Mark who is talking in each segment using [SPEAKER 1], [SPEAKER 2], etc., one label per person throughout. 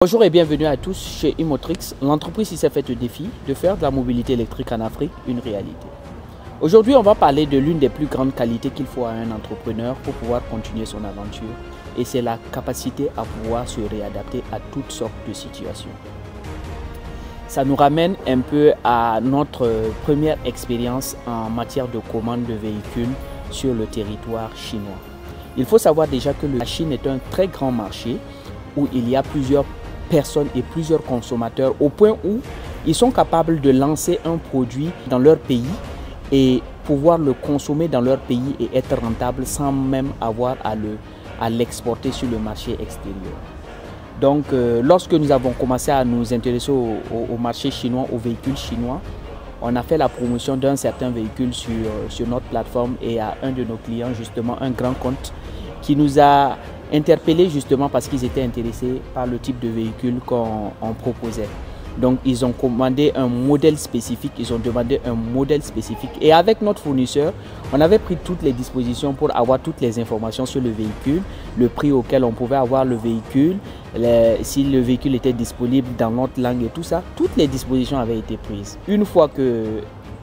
[SPEAKER 1] Bonjour et bienvenue à tous chez Imotrix. L'entreprise s'est faite le défi de faire de la mobilité électrique en Afrique une réalité. Aujourd'hui, on va parler de l'une des plus grandes qualités qu'il faut à un entrepreneur pour pouvoir continuer son aventure, et c'est la capacité à pouvoir se réadapter à toutes sortes de situations. Ça nous ramène un peu à notre première expérience en matière de commande de véhicules sur le territoire chinois. Il faut savoir déjà que la Chine est un très grand marché où il y a plusieurs personnes et plusieurs consommateurs au point où ils sont capables de lancer un produit dans leur pays et pouvoir le consommer dans leur pays et être rentable sans même avoir à l'exporter sur le marché extérieur. Donc lorsque nous avons commencé à nous intéresser au marché chinois, aux véhicules chinois, on a fait la promotion d'un certain véhicule sur notre plateforme et à un de nos clients, justement un grand compte, qui nous a interpellés justement parce qu'ils étaient intéressés par le type de véhicule qu'on proposait. Donc ils ont commandé un modèle spécifique, ils ont demandé un modèle spécifique et avec notre fournisseur, on avait pris toutes les dispositions pour avoir toutes les informations sur le véhicule, le prix auquel on pouvait avoir le véhicule, si le véhicule était disponible dans notre langue et tout ça, toutes les dispositions avaient été prises. Une fois que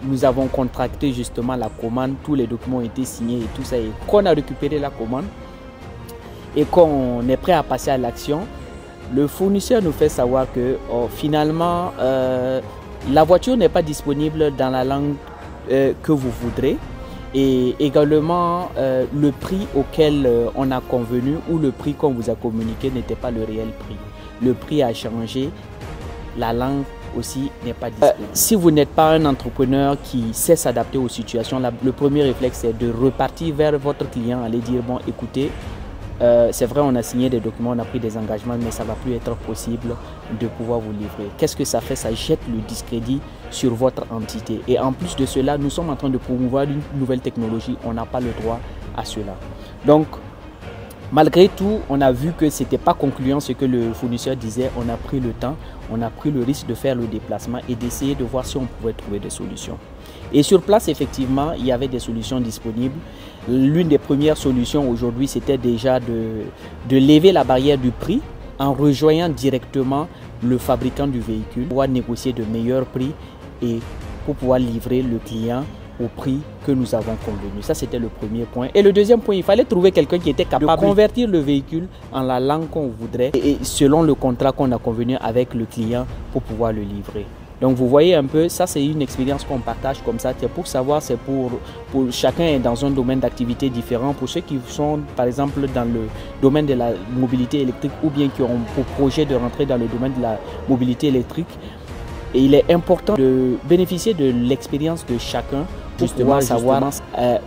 [SPEAKER 1] nous avons contracté justement la commande, tous les documents ont été signés et tout ça, et qu'on a récupéré la commande, et qu'on est prêt à passer à l'action, le fournisseur nous fait savoir que finalement la voiture n'est pas disponible dans la langue que vous voudrez, et également le prix auquel on a convenu ou le prix qu'on vous a communiqué n'était pas le réel prix. Le prix a changé, la langue aussi n'est pas disponible. Si vous n'êtes pas un entrepreneur qui sait s'adapter aux situations, le premier réflexe c'est de repartir vers votre client, aller dire bon écoutez, c'est vrai, on a signé des documents, on a pris des engagements, mais ça ne va plus être possible de pouvoir vous livrer. Qu'est-ce que ça fait? Ça jette le discrédit sur votre entité. Et en plus de cela, nous sommes en train de promouvoir une nouvelle technologie. On n'a pas le droit à cela. Donc, malgré tout, on a vu que ce n'était pas concluant ce que le fournisseur disait. On a pris le temps, on a pris le risque de faire le déplacement et d'essayer de voir si on pouvait trouver des solutions. Et sur place, effectivement, il y avait des solutions disponibles. L'une des premières solutions aujourd'hui, c'était déjà de lever la barrière du prix en rejoignant directement le fabricant du véhicule pour pouvoir négocier de meilleurs prix et pour pouvoir livrer le client au prix que nous avons convenu. Ça, c'était le premier point. Et le deuxième point, il fallait trouver quelqu'un qui était capable de convertir le véhicule en la langue qu'on voudrait et selon le contrat qu'on a convenu avec le client pour pouvoir le livrer. Donc vous voyez un peu, ça c'est une expérience qu'on partage comme ça, c'est pour savoir, c'est pour chacun est dans un domaine d'activité différent. Pour ceux qui sont par exemple dans le domaine de la mobilité électrique ou bien qui ont pour projet de rentrer dans le domaine de la mobilité électrique, et il est important de bénéficier de l'expérience de chacun pour justement savoir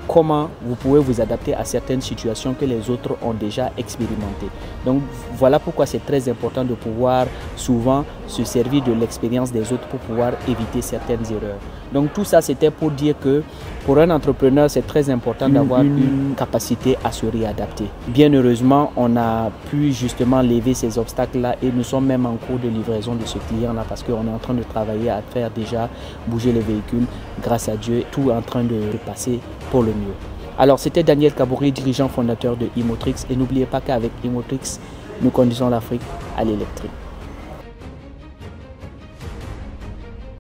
[SPEAKER 1] comment vous pouvez vous adapter à certaines situations que les autres ont déjà expérimentées. Donc voilà pourquoi c'est très important de pouvoir souvent se servir de l'expérience des autres pour pouvoir éviter certaines erreurs. Donc tout ça c'était pour dire que pour un entrepreneur c'est très important d'avoir une capacité à se réadapter. Bien heureusement on a pu justement lever ces obstacles là et nous sommes même en cours de livraison de ce client là parce qu'on est en train de travailler à faire déjà bouger les véhicules. Grâce à Dieu, tout est en train de passer pour le mieux. Alors c'était Daniel Kabouri, dirigeant fondateur de Imotrix, et n'oubliez pas qu'avec Imotrix, nous conduisons l'Afrique à l'électrique.